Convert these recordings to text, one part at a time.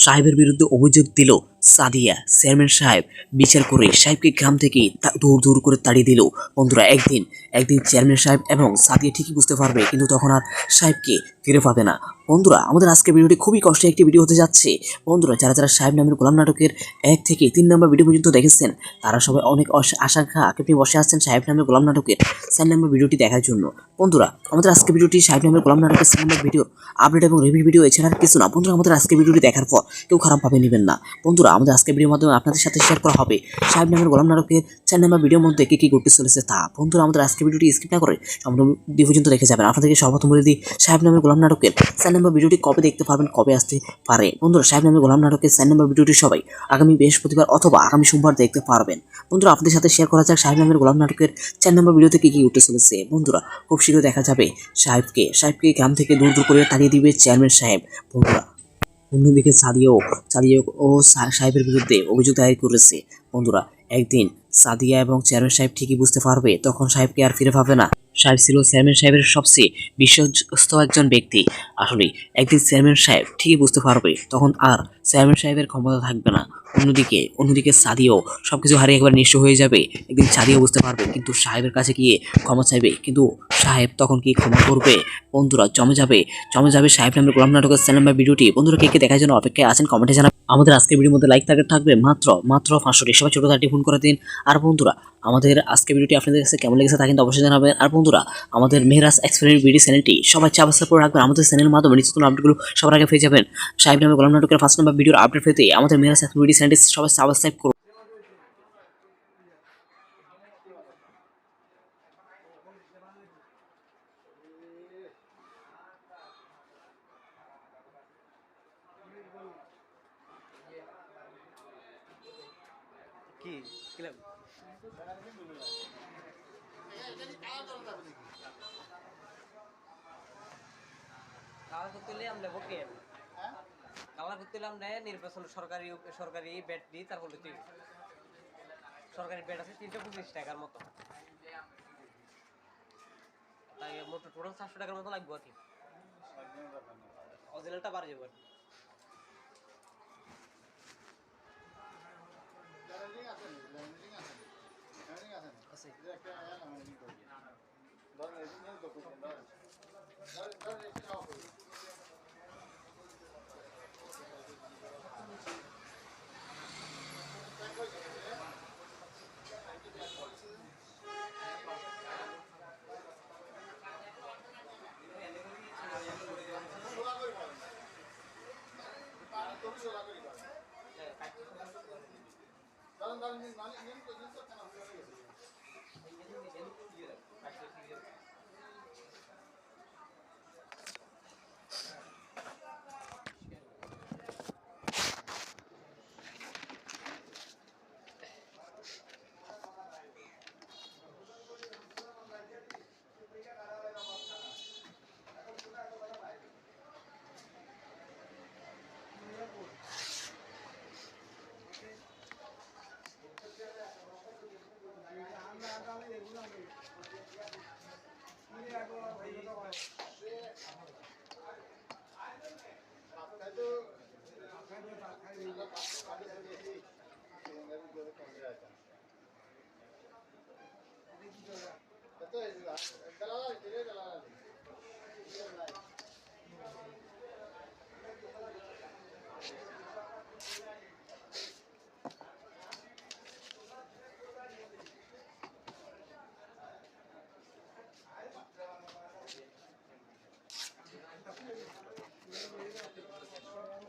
সাহেবের বিরুদ্ধে অভিযোগ দিল সাদিয়া। চেয়ারম্যান সাহেব বিচার করে সাহেবকে গ্রাম থেকে দূর দূর করে তাড়িয়ে দিল। বন্ধুরা, একদিন একদিন চেয়ারম্যান সাহেব এবং সাদিয়া ঠিকই বুঝতে পারবে, কিন্তু তখন আর সাহেবকে ফিরে পাবে না। বন্ধুরা, আমাদের আজকের ভিডিওটি খুবই কষ্টের একটি ভিডিও হতে যাচ্ছে। বন্ধুরা, যারা যারা সাহেব নামের গোলাম নাটকের 1 থেকে 3 নম্বর ভিডিও পর্যন্ত দেখেছেন, তারা সবাই অনেক আশঙ্কা আপনি বসে আছেন সাহেব নামের গোলাম নাটকের 4 নম্বর ভিডিওটি দেখার জন্য। বন্ধুরা, আমাদের আজকের ভিডিওটি সাহেব নামের গোলাম নাটকের 4 নম্বর ভিডিও আপডেট এবং রিভিউ ভিডিও এছাড়া আর কিছু না। বন্ধুরা, আমাদের আজকের ভিডিওটি দেখার পর কেউ খারাপভাবে নেবেন না। বন্ধুরা, আমাদের আজকের ভিডিওর মাধ্যমে আপনাদের সাথে শেয়ার করা হবে সাহেব নামের গোলাম নাটকের 4 নম্বর ভিডিওর মধ্যে কি কি ঘটতে চলেছে তা। বন্ধুরা, আমাদের আজকের ভিডিওটি স্কিপ না করে সম্পূর্ণ ভিডিও পর্যন্ত দেখে যাবেন। আপনাদেরকে সর্বপ্রথম বলে দিই, সাহেব নামের গোলাম নাটকের 4 নম্বর ভিডিওটি কবে দেখতে পারবেন, কবে আসতে পারে। বন্ধুরা, সাহেব নামের গোলাম নাটকের 4 নম্বর ভিডিওটি সবাই আগামী বৃহস্পতিবার অথবা আগামী সোমবার দেখতে পারবেন। বন্ধুরা, আপনাদের সাথে শেয়ার করা যাক সাহেব নামের গোলাম নাটকের 4 নম্বর ভিডিওতে কি কি ঘটতে চলেছে। বন্ধুরা, খুব শীঘ্রই দেখা যাবে সাহেবকে গ্রাম থেকে দূর দূর করে তাড়িয়ে দিবে চেয়ারম্যান সাহেব। বন্ধুরা, অন্যদিকে সাদিয়াও সাহেবের বিরুদ্ধে অভিযোগ দায়ের করেছে। বন্ধুরা, একদিন সাদিয়া এবং চেয়ারম্যান সাহেব ঠিকই বুঝতে পারবে, তখন সাহেবকে আর ফিরে পাবে না। সাহেব ছিল চেয়ারম্যান সাহেবের সবচেয়ে বিশ্বস্ত একজন ব্যক্তি। আসলে একদিন চেয়ারম্যান সাহেব ঠিকই বুঝতে পারবে, তখন আর চেয়ারম্যান সাহেবের ক্ষমতা থাকবে না। অন্যদিকে সাদিয়াও সবকিছু হারিয়ে একবার নিঃস্ব হয়ে যাবে। একদিন সাদিয়া বুঝতে পারবে, কিন্তু সাহেবের কাছে গিয়ে ক্ষমা চাইবে, কিন্তু সাহেব তখন কি ক্ষমা করবে? বন্ধুরা, জমে যাবে সাহেব নামের গোলাম নাটকের চ্যানেল বা ভিডিওটি। বন্ধুরা, কে কে দেখার জন্য অপেক্ষায় আছেন কমেন্টে জানাবেন। আমাদের আজকের ভিডিওর মধ্যে লাইক টার্গেট থাকবে মাত্র 500টি। সবাই ছোট তাড়াতাড়ি ফোন করে দিন। আর বন্ধুরা, আমাদের আজকের ভিডিওটি আপনাদের কাছে কেমন লেগেছে তা কিন্তু অবশ্যই জানাবেন। আর বন্ধুরা, আমাদের মেহরাজ এক্সপেরিয়েন্স ভিডিও চ্যানেলটি সবাই সাবস্ক্রাইব করে রাখবেন। আমাদের চ্যানেলের মাধ্যমে নিত্য নতুন আপডেটগুলো সবার আগে পেয়ে যাবেন। সাহেব নামের গোলাম নাটকের 5 নম্বর ভিডিওর আপডেট পেতে আমাদের মেহরাজ এক্সপেরিয়েন্স ভিডিও চ্যানেলটি সবাই সাবস্ক্রাইব করুন। কি ক্লাব কালার করতে হলে আমরা ভোট নিয়ে কালার করতে হলে আমরা নির্বাচন সরকারি ব্যাট দিই, তারপরে তুই সরকারি ব্যাট আছে 325 টাকার মতো, তাই মোট টোটাল 400 টাকার মতো লাগবে আর কি। অরিজিনালটা বাড়ে যাবে আর কি।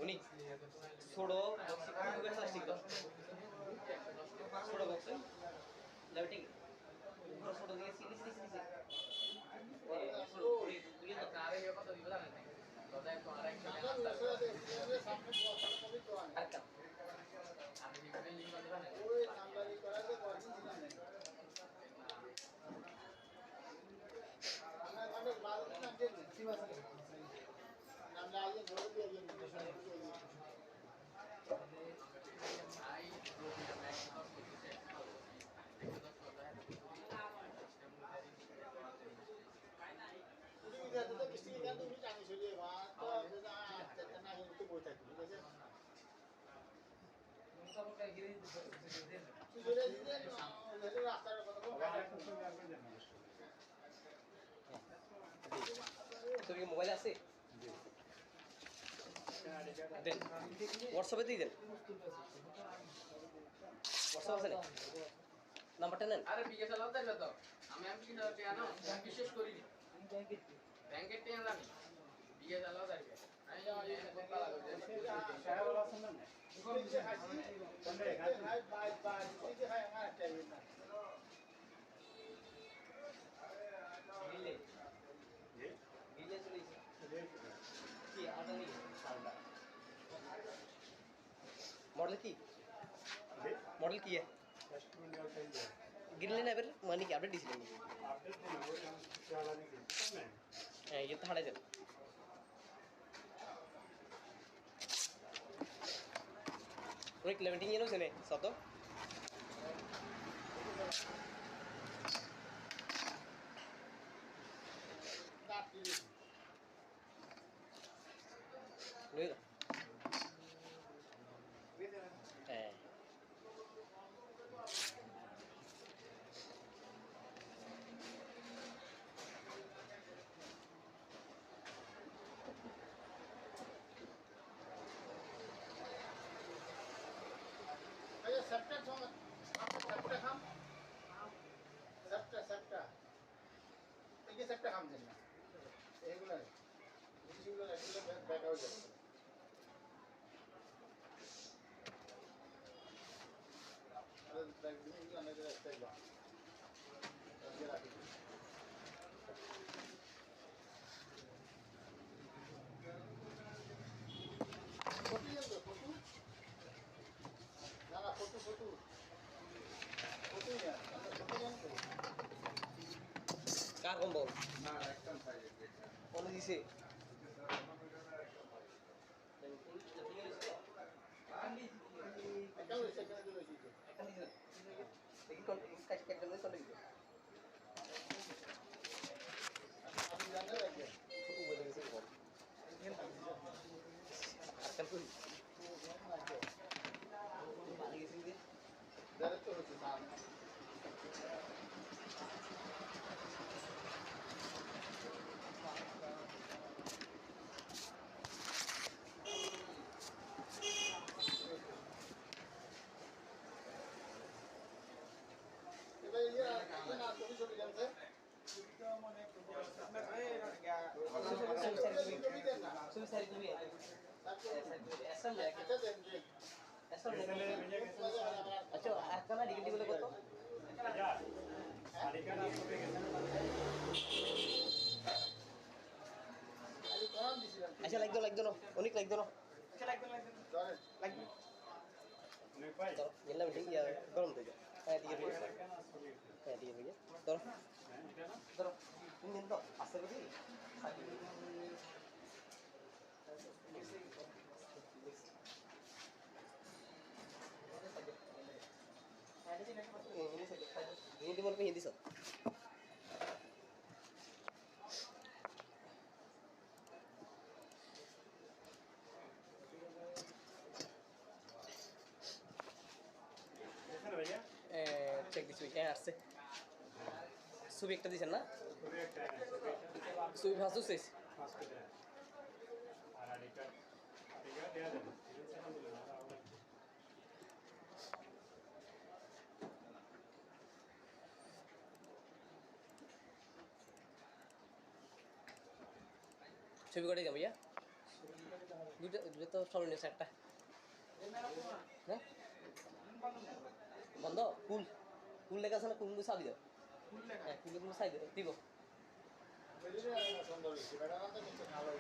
উনি ছোট ছোট বক্সে যাবে ঠিক ছোট দিয়ে সিরিজ তোর কি মোবাইল আছে দেন হোয়াটসঅ্যাপে দিয়ে দেন হোয়াটসঅ্যাপ আছে না নাম্বারটা নেন আরে বিকে চালাও তাইলে তো আমি কি না জানো বিশেষ করি ব্যাংকের টেন আমি বিকে চালাও তাইলে আমি যাওয়া যায় না কথা লাগবে সারা বলা শুনবেন না দিলে দিলে চলেছে কি আটা নেই সালটা मॉडल की मॉडल की है गिरले ना फिर मनी की अपडेट डिस्प्ले ये तो हटा चल एक 11 ये नो सुने सब तो ले सेप्टा सेप्टा खाम सेप्टा ये सेप्टा खाम देना एगुला एगुला बैक आउट जाए अरे बैक दिन एगुला नहीं तो ऐसा ही बात ये राखी फोटो ना फोटो फोटो फोटो यार फोटो जानते कार कौन बोल ना एकदम सही है कौन दिसे एकदम सेकंड जो चीज लेकिन कौन इसका चेक करने कौन दिसे अभी जानते हैं क्या फोटो बोले किसी को akan pun balik sini dari itu harus sana coba ya na छोटी छोटी जन से suicide tu ya asal ya अच्छा देंगे asal ya अच्छा akan ada di boleh kau अभी कौन दिसिला अच्छा like दो no unik like दो no जाने like तो ये ना मीटिंग या गरम दे है दिए भैया है दिए भैया तो ini तो asal भी ini di mana hindi sir check this week আসছে ছবি একটা দিছেন না ছবি ফার্স্ট শেষ ছবি কটাই যাবো ইয়া দুটো দুটো তো সরণীয় একটা হ্যাঁ বন্ধ কুল কুল লেখা আছে না কুল সাবি দাও হ্যাঁ কুল সাই দিব मेरे सुंदर है बेटा का तो नीचे खा लो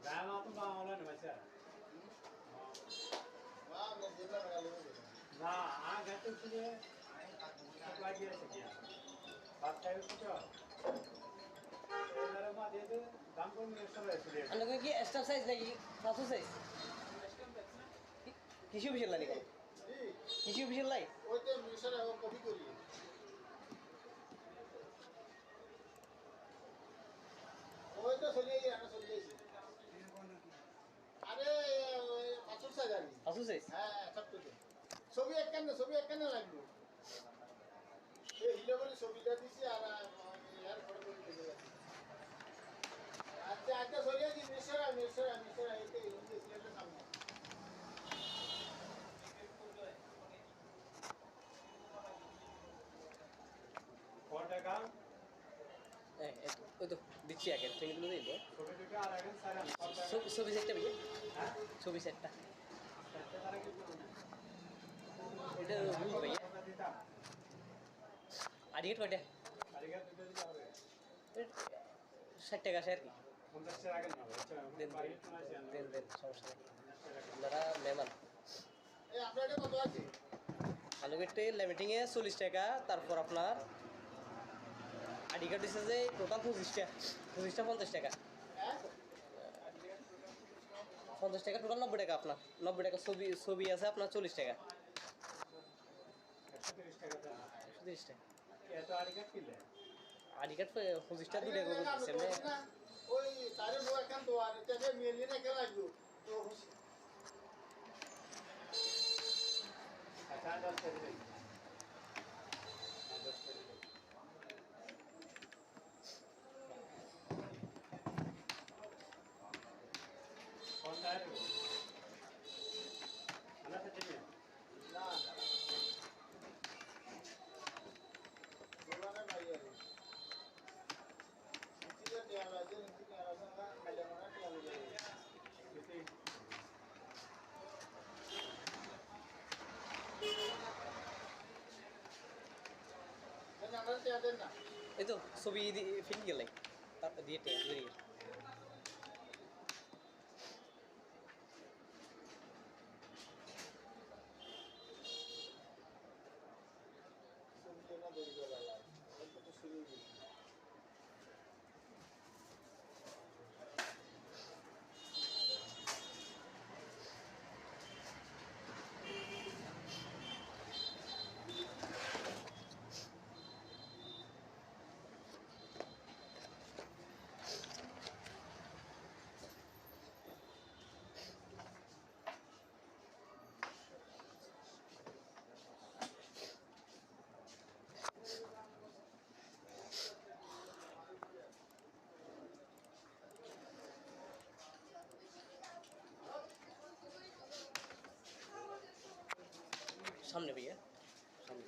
Dalam tu bang orang ni macam. वहां मैं जिला लगा लूंगा Nah, agak tu sini. Apa lagi sekian. Pakai itu tu. Dalam ada tu, dampun minister itu. আমরা কি এক্সট্রা সাইজ নাকি পাঁচশো সাইজ কৃষি অফিসের লাইন जी কৃষি অফিসের লাই वो तो मिशन है वो कभी करिए কেন ছবি কেন লাগবে এই হিলো বলে ছবিটা দিছি আর ইয়ার ফটো করে দিতে লাগবে আচ্ছা আচ্ছা সরিয়ে দি মিশরা এতে ইংলিশ লেটার সামনে কত টাকা ওই তো দিচ্ছি আগে ট্রেনগুলো দিই ছোট ছোট আর এখন স্যার ছবি সেটটা ভাইয়া হ্যাঁ ছবি সেটটা তারা কি করবে এটা রুল ভাইয়া দিতাম আড়িয়েট কয়টা কারিগর দুটো দিতে হবে 60 টাকা আছে আর কি 50 টাকা আগে না আচ্ছা দেন বাড়ি শোনা আছে দেন দেন সমস্যা নেই আপনারা মেহমান এই আপনার এটা কত আছে আলুগেটে লিমিটিংয়ে 40 টাকা তারপর আপনার আইডি কার্ড দিচ্ছে যে টোটাল 25টা 50 টাকা হ্যাঁ 50 টাকা টোটাল 90 টাকা আপনার 90 টাকা ছবি আছে আপনার 40 টাকা 130 টাকা দেন 130 টাকা এত আরিকা কিলে আইডি কার্ড 25টা 2 টাকা করে দিচ্ছে এমনি ওই তারে বউ এখন তো আর এটা মিলিয়ে না কেন লাগলো তো আচ্ছা 10 করে দেই 10 করে দেই কোন টায়ার আনা থেকে না দোকানে ভাই আর নিচে দেয়া আছে নিচে দেয়া আছে না খাইলে না দেয়া লাগে দেন আমরা দেয়া দেন না এই তো ছবি ফিল গেলে তারপর দিয়ে টেক বেরিয়ে ছবি না দেরি করে লাগে অল্প তো শুরু হয়ে গেছে সামনে ভাইয়া সামনে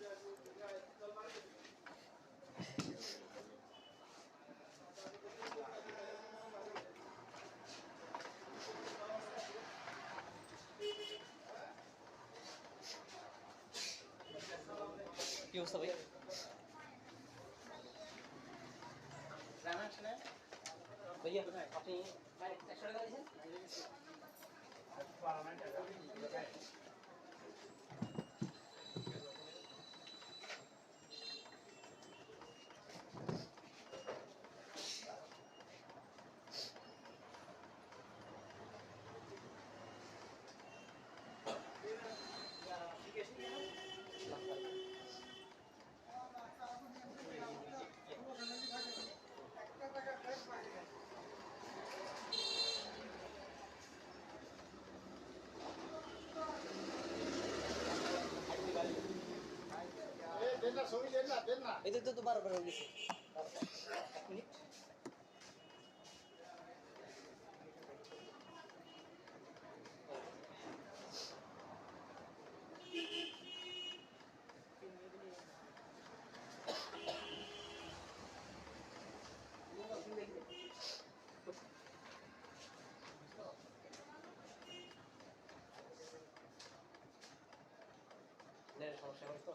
কি অবস্থা ভাই ভাইয়া আপনি 100 টাকা দিয়েছেন পার্লামেন্ট টাকা এই দেন না ছবি দেন না এই তো বারবার হয়ে গেছে 1 মিনিট সমস্যা হয় তো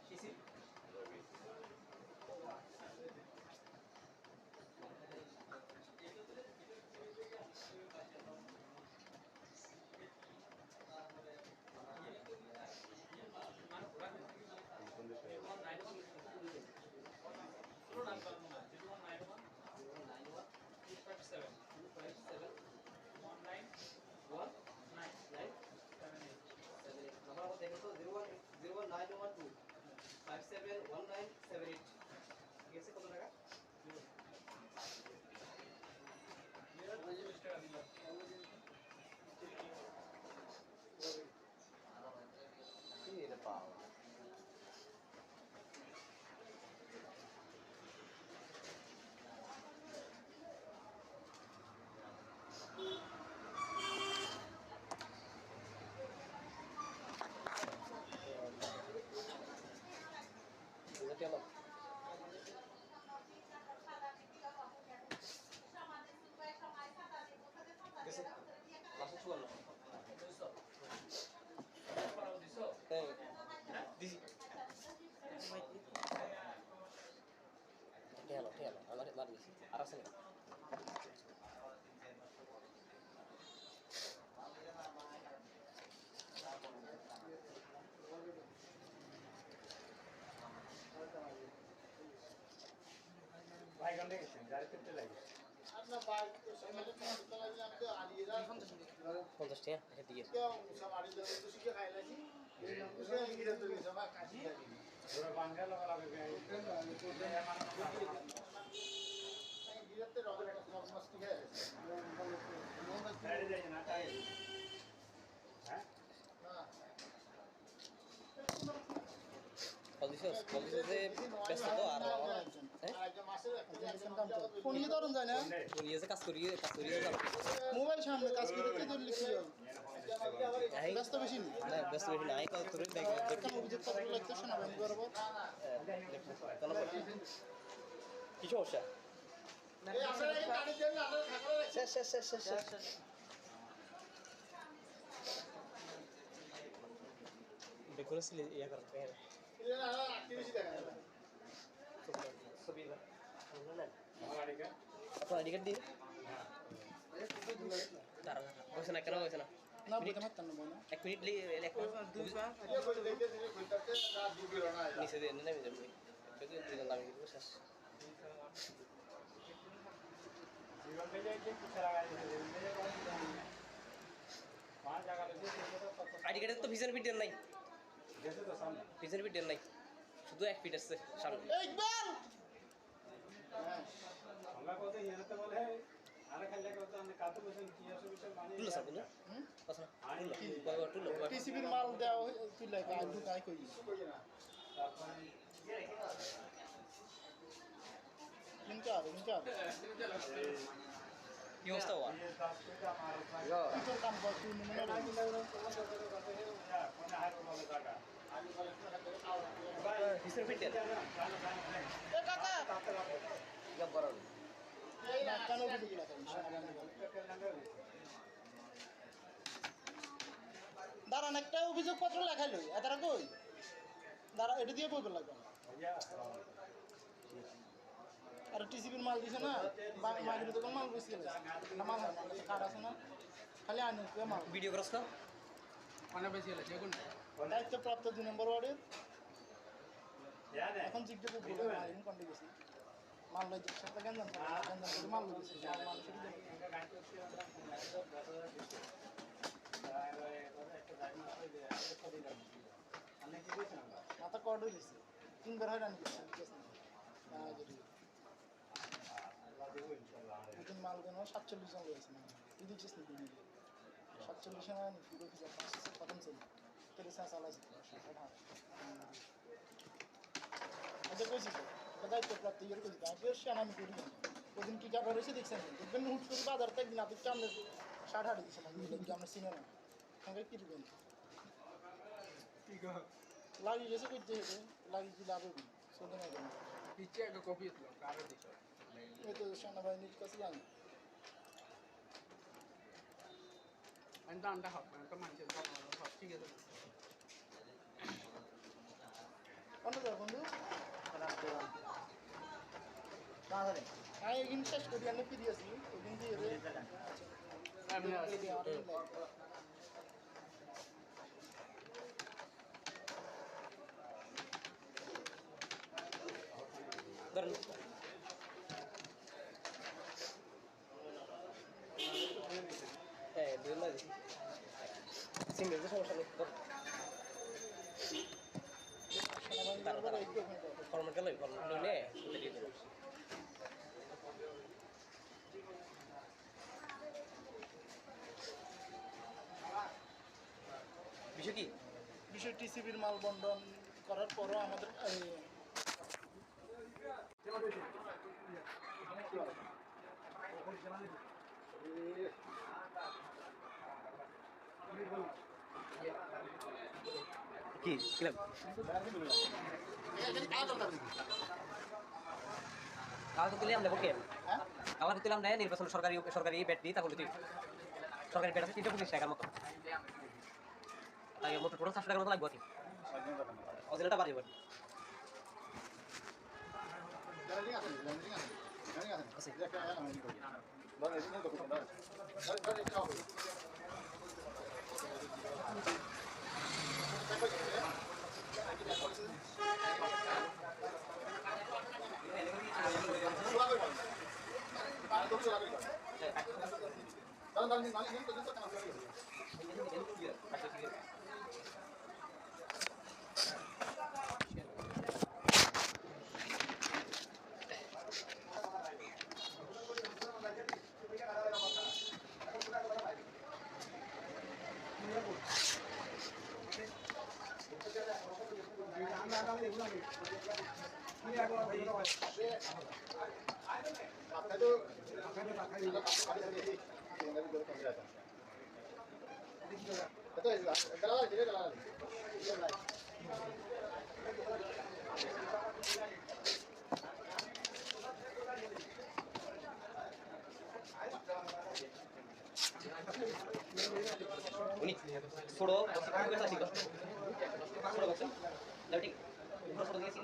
শিশি number দেখেন তো 01912 571978 ঠিক আছে কত টাকা লাগে আর না বাইক সকালে কাজটা লাগলে আমি তো আলিয়েরা 50 টাকা একটা দিয়ে কেউ সব আলিয়ে দেবো তো শিখে খাইলাছি সে গিরে তো সব কাজই লাগে ওরা বাঙ্গা লাগা লাগে গিরেতে রঙ মস্তি খাই সাইডে যাই না তাই হ্যাঁ হ্যাঁ কলেজে ব্যস্ত তো আর ফোন নিয়ে ধরুন যায় না কলেজে কাজ করি মোবাইল সামনে কাজ করতে ধরলে কি হবে ব্যস্ত বেশি নেই না ব্যস্ত বেশি নাই কল তোর ব্যাগ কেন অভিযোগ পত্র লিখতে শোনা বন্ধ করবো কি সমস্যা এই আপনারা এই গাড়ি দেন না আপনারা থাকলে শেষ শেষ শেষ শেষ শেষ বেকরেছিল ইয়া কর এটা না অ্যাক্টিভিটি দেখা যাবে ছবি না আমার আড়িকা আপনার আইডি কার্ড দিন দাঁড়ান বসে না কেন বসে না না বলতে পারতাম না বলো 1 মিনিট এক ये कोई देखते नहीं कोई करते रात डूबी रहना है নিচে দিয়ে নেমে যাবে যদি দুজন লাগে দিব শেষ জীবন में जाके कुछ लगा दे मेरे पास वहां जगह लगे तो আইডি কার্ডে তো ভিজন ফিট নাই जैसे तो सामने ভিজন ফিট নাই শুধু 1 ফিট আছে সামনে এই ইকবাল हमरा को तो ये तो बोले আরে খালি কথা আমি কাটো বসে কি আছে বিষয় মানে টুলো স্যার বুঝলেন কথা আনি টুলো টিসিবির মাল দেওয়া তুই লাগে আর ঢুকাই কই কিন্তু আর কি অবস্থা হওয়া ये 10 पे हमारा তুই তোর কাম কর তুই মনে হয় कोण आहे बोलत का ভিজন ফিট এ কাকা জব্বর না কেন অভিযোগ লাগাই দাঁড়ান একটা অভিযোগ পত্র লেখাইলো এতারা কই দাঁড়া এটা দিয়ে বইবে লাগবে আর টিসিবির মাল দিছে না মাগির দোকান মাল বেশি গেছে না মাল হয় না কার্ড আছে না খালি আনি মাল ভিডিও করছ না দায়িত্বপ্রাপ্ত 2 নম্বর ওয়ার্ডের याद है এখন জিজ্ঞাসা বলে মালিন কন্টে গেছি মাল লই সাথে গঞ্জাম করে মাল লই গেছি মাল সেটা দেন মাথা কর্ড হয়ে গেছে 3 বার হয়রানি করছে নতুন মাল দেন 47 জন রয়েছে না তুই দিচ্ছিস না তুমি 47 জন আনি পুরো কিছু খতম ছিল তেরে সাথে চালাইছে এটা কইছি তো দায়িত্বপ্রাপ্ত ইয়ের কইছি আমি বেশি আমি করি না ওদিন কি কারবার এসে দেখছেন দেখবেন হুট করে বাজার থেকে দিন আপনি সামনে 60 দিচ্ছে না কি আমরা চিনে না সঙ্গে কি দিবেন লাগি গেছে করতে হবে লাগি কি লাভ হবে চলতে না কেন পিছে একটা কপি দিল কারো দিছে এই তো সেনাবাহিনীর কাছে জানি আমি তো আন্ডা হব তো মানুষের সব ঠিক আছে অন্য যাও বন্ধু আমি এগিন শেষ করি আমি ফিরে আসি ওদিন দিয়ে আমি ধরেন দুজন না সিঙ্গেল তো সমস্যা নেই ফর্মেট গেল ফর্মেট নিলে দিয়ে দেবো বিষয় কি বিষয় টিসিবির মাল বন্টন করার পরও আমাদের কি ক্লাব কাগজ তুলে আমরা ওকে কাগজ তুলে আমরা নির্বাচন সরকারি ব্যাট দিই তাহলে তুই সরকারি ব্যাট আছে 325 টাকার মতো তাই মোট টোটাল 700 টাকার মতো লাগবে আর কি অজিলাটা বাড়িব মালিক নেন তো কাজ করে आपका तो উনি ছোট বক্স ছিল ছোট বক্স লাইটিং পুরো ছোট দিয়েছি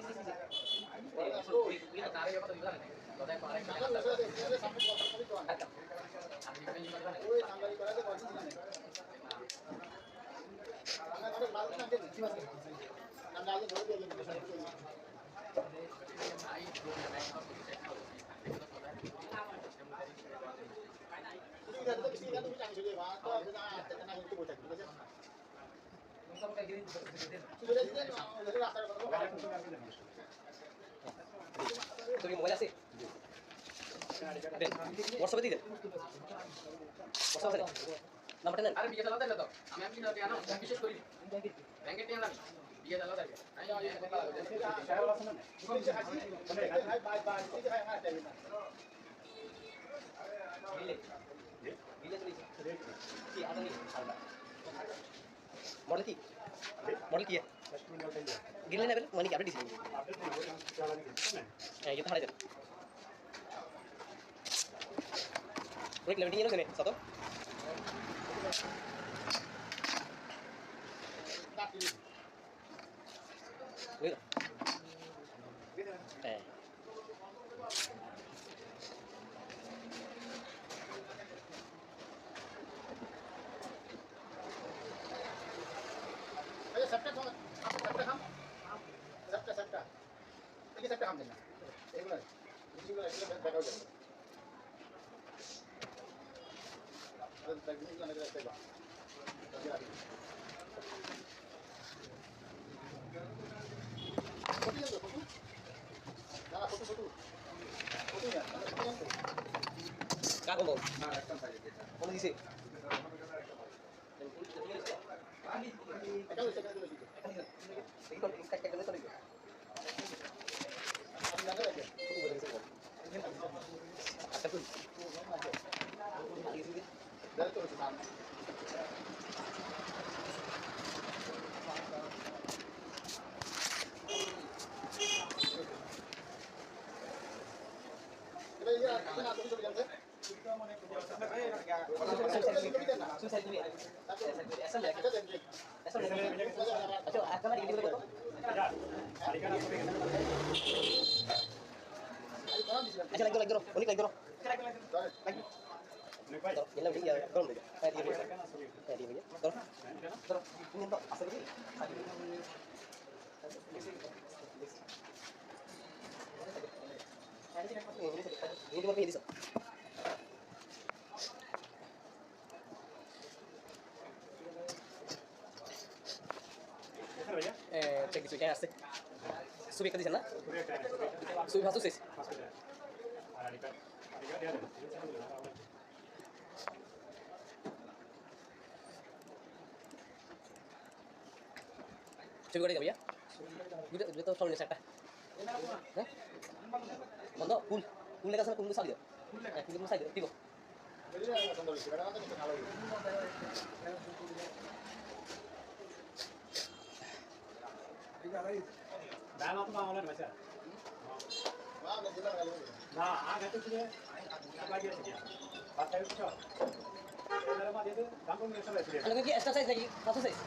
তুমি মোবাইল আছে দেন হোয়াটসঅ্যাপে দিয়ে দেন হোয়াটসঅ্যাপে দেন নাম্বারটা দেন আরে বিয়ে চালাতে তো আমি কি না জানো বিশেষ করি ব্যাংকের টিয়া জানি বিয়ে চালাতে আমি এই কথা লাগবে मॉडल की है गिरने लेवल मनी की अपडेट दीजिए ये तो हमारे इधर एक लेवल ये ना सुने सातो wait सबटा सबटा हम सबटा सबटा ठीक है सबटा हम देना एक मिनट इसी को ऐसे बैठा हो जाए अरे तकनीक का नजर ऐसे बा फोटो ले फोटो ना फोटो फोटो फोटो यार क्या बोल ना एकदम सही है कौन किसी एकदम सेकंड में लीजिए देखो इसका क्या करने चलेगा आप लगा रखे अच्छा कुछ दर तो सामान ये यार ना तो चले जाते सुसाइड भी ऐसा लगा ऐसा लगा अच्छा आपका मैं वीडियो देखो अच्छा लाइक करो उन्हीं लाइक करो तो ये लो भैया कौन दे है ये भैया करो करो ini तो asal ini ini cuma pilih so cek di sudah asik subi kan di sana subi masuk sih coba kali ya udah tahu soalnya siapa বন্ধ ফুল ফুল লেখা আছে কোন সাইড কোন সাইড দিব दाल आप ना ऑनलाइन वैसे ना आ गए तो किए लगी है बात है कुछ मेरे में दे दो दाम को नहीं सब है अलग की एक्स्ट्रा साइज लगी कौन साइज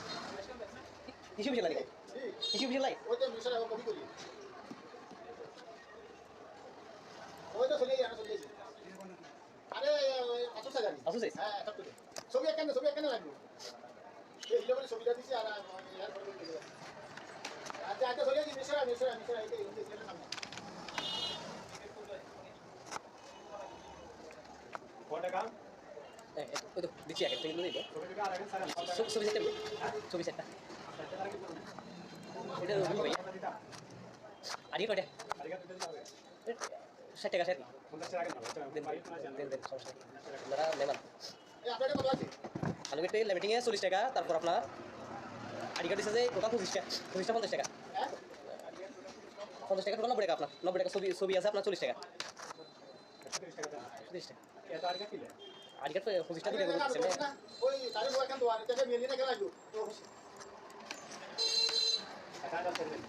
टिश्यू भी लगी टिश्यू भी लगी वो तो मिश्रा है वो कभी करी वो तो सुनिए यार सुनिए अरे असु साइज असु साइज হ্যাঁ সব কিছু ছবি একখানে লাগবে এই হিলো ছবিটা দিছি আর ইয়ার পরে দিতে আচ্ছা আচ্ছা চলে যাই মিশ্রা এই ইংলিশ সামনে फोटो काम ওই তো দিচ্ছি এক তুমি দিই ছবি আর আগে সারা ছবি সেটটা ছবি সেটটা এটা ভাইয়া আড়ি কয়টা আগে দিতে হবে 60 টাকা 60 50 টাকা না দেন বাড়ি না জানেন দেন সমস্যা নেই আপনারা নেবেন এই আপনাদের কত আছে আলুগেটে লিমিটিংয়ে 40 টাকা তারপর আপনার আড়ি কাটিছে যে টোটাল 25 টাকা 50 টাকা হ্যাঁ 50 টাকা টোটাল 90 টাকা আপনার 90 টাকা ছবি আছে আপনার 40 টাকা 30 টাকা দাম 40 টাকা এটা আগে কিলে আড়ি কাট 25 টাকা দিয়ে দিচ্ছে ওই তারে বয় কেন দোয়ারে থেকে মেলি না কেন লাগলো তো এটা দাম করে দিন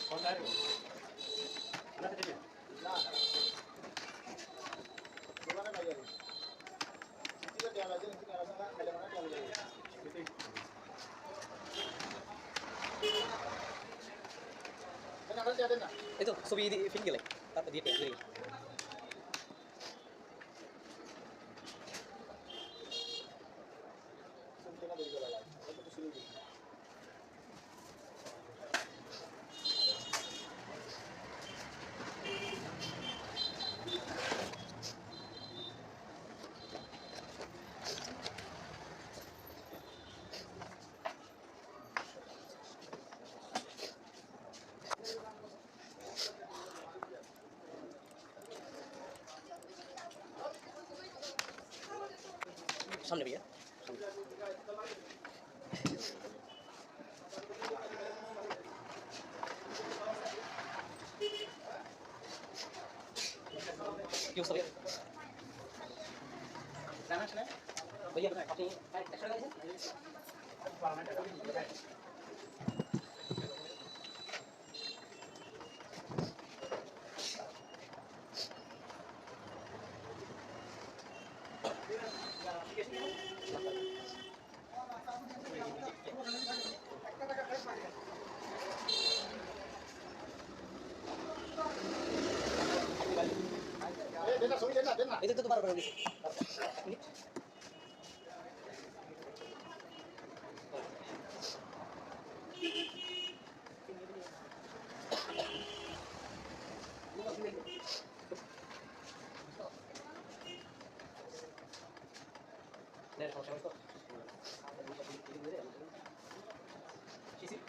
কোন দাঁড় না দিতে না দোয়ারে নাই যাবে ঠিক আছে দেওয়া লাগে ঠিক আছে না খেলে মানে চলে যাবে না না দেন না এই তো ছবি ফিল গেলে তারপর দিয়ে পেয়ে সুন্দর না দেরি করা লাগে তো শুরু করি সামনে ভাইয়া কি অবস্থা ভাইয়া ভাইয়া আপনি একশো টাকা দিয়েছেন এই দেন না ছবি দেন না এই তো বারবার দিয়েছি মিনিট 네, 잠시만요. 시시.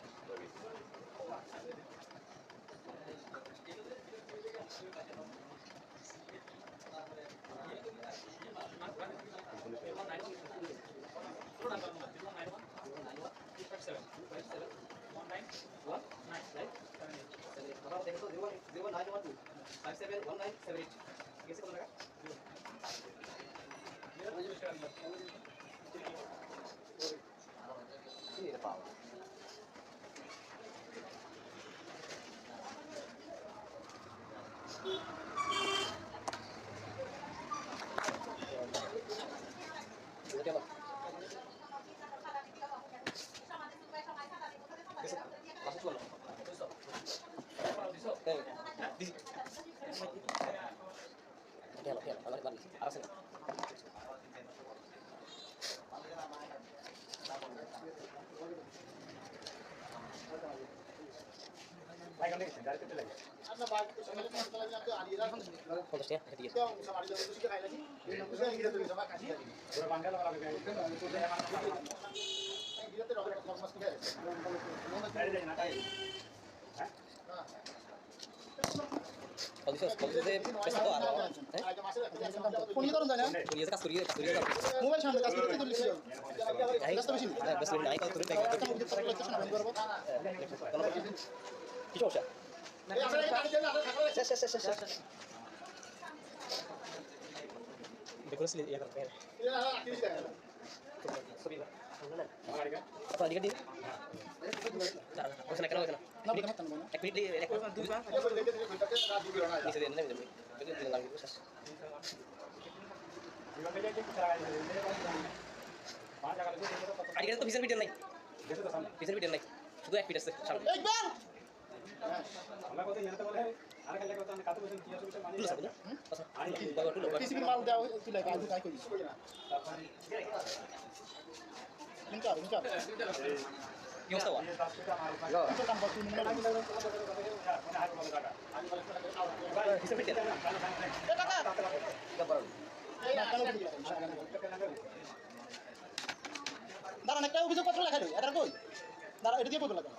ভাই কোন দিকে গাড়ি চলে গেছে আপনার বাড়ি তো সকালে কোন তলা যাতে আড়িরা কেউ সব আড়িরা তো শিখে খাইলাছি বুঝে গিয়ে তো জমা কাটি দিই পুরো বাঙ্গাল লাগবে গিয়ে তো রকম মাছ খেয়ে গাড়ি যাই না তাই হ্যাঁ কোন ধরুন জানা মোবাইল সামনে কাজ করতে দিলি কিছু অবস্থা এই আপনারা গাড়ি দেন না থাকলে দেখুন ইয়ে করতে এটা না রাখিস দেন ছবি আমার গাড়ি আপনার দিকে দিন ওখানে কেন ওখানে না বলতে পারতাম না এক মিনিট এক মিনিট দুই বার এই বলে দেখে ঘন্টাতে রাত দুপুর না নিচে দেন নেমে যাবে দিন লাগবে শেষ জীবন থেকে কি চলা গেছে মেরে কোন দাম 5 টাকা লেগে তো কত আজকে তো পিছন মিটার নাই গেছে তো সামনে পিছন মিটার নাই শুধু এক ফিট আছে সামনে একবার আমরা কত জানতে বলে আর কালে কত আমি কত বছর কি আছে মানে তুলো সামনে আচ্ছা আনি বাবা তুলো টিসিবি মাল দাও তুলে কাজ কাজ করিস ইনকার ইনকার কি অবস্থা ওর? তো কাম করতে নিয়ে না হিসাব দিতে দাঁড়ান একটা অভিযোগপত্র লেখা দেয় এটা কই দাঁড়া এটা দিয়ে বলবে লাগা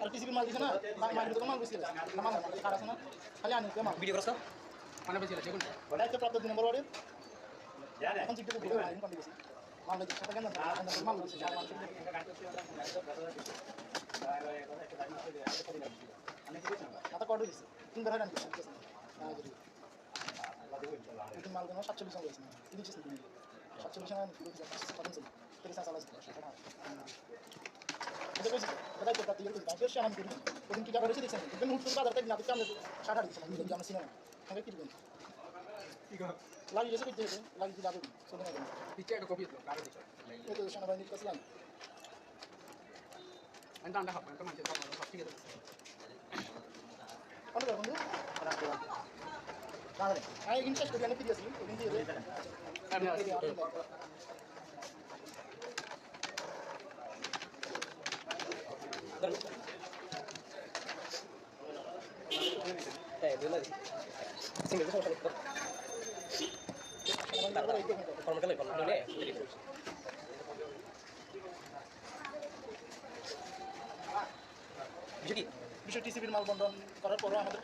আর টিসিবির মাল দিছে না মাল দিতে মাল বেশি না মাল কার আছে না খালি আনি মাল ভিডিও করছ মানে বেশি সেগুন দায়িত্ব প্রাপ্ত 2 নম্বর ওয়ার্ডের এখন জিজ্ঞেস করবো আইন কোন দিয়েছি মাল দিছে সেটা কেন মাল দিছে মাল মাথা কত দিছে 3 বার রান দিছে itu mal dengan 47 orang guys. Ini just ini. 47 orang itu bisa pakai sih. Terus saya salah sekali. Itu guys, kita coba tidur guys. Biar siapa yang tidur. Kemudian kita harus disini. Kemudian untuk pada tadi nanti kami 60 di sana. Ini jam sini. Sampai tidur. Lagi jadi kerja, lagi tidak ada. Sebenarnya. পিছে একটা copy দিলো কারো দিছে Itu sana banyak keselan. এটা আন্ডা হবে এটা মানে সব ঠিক আছে Apa dah bang? Nah, ayo ini saya sudah video sih. Ini dia. dulu lagi single itu sama sekali formal kali formal dulu ya bisa ki বিষয় টিসিবির মাল বন্ধন করার পরও আমাদের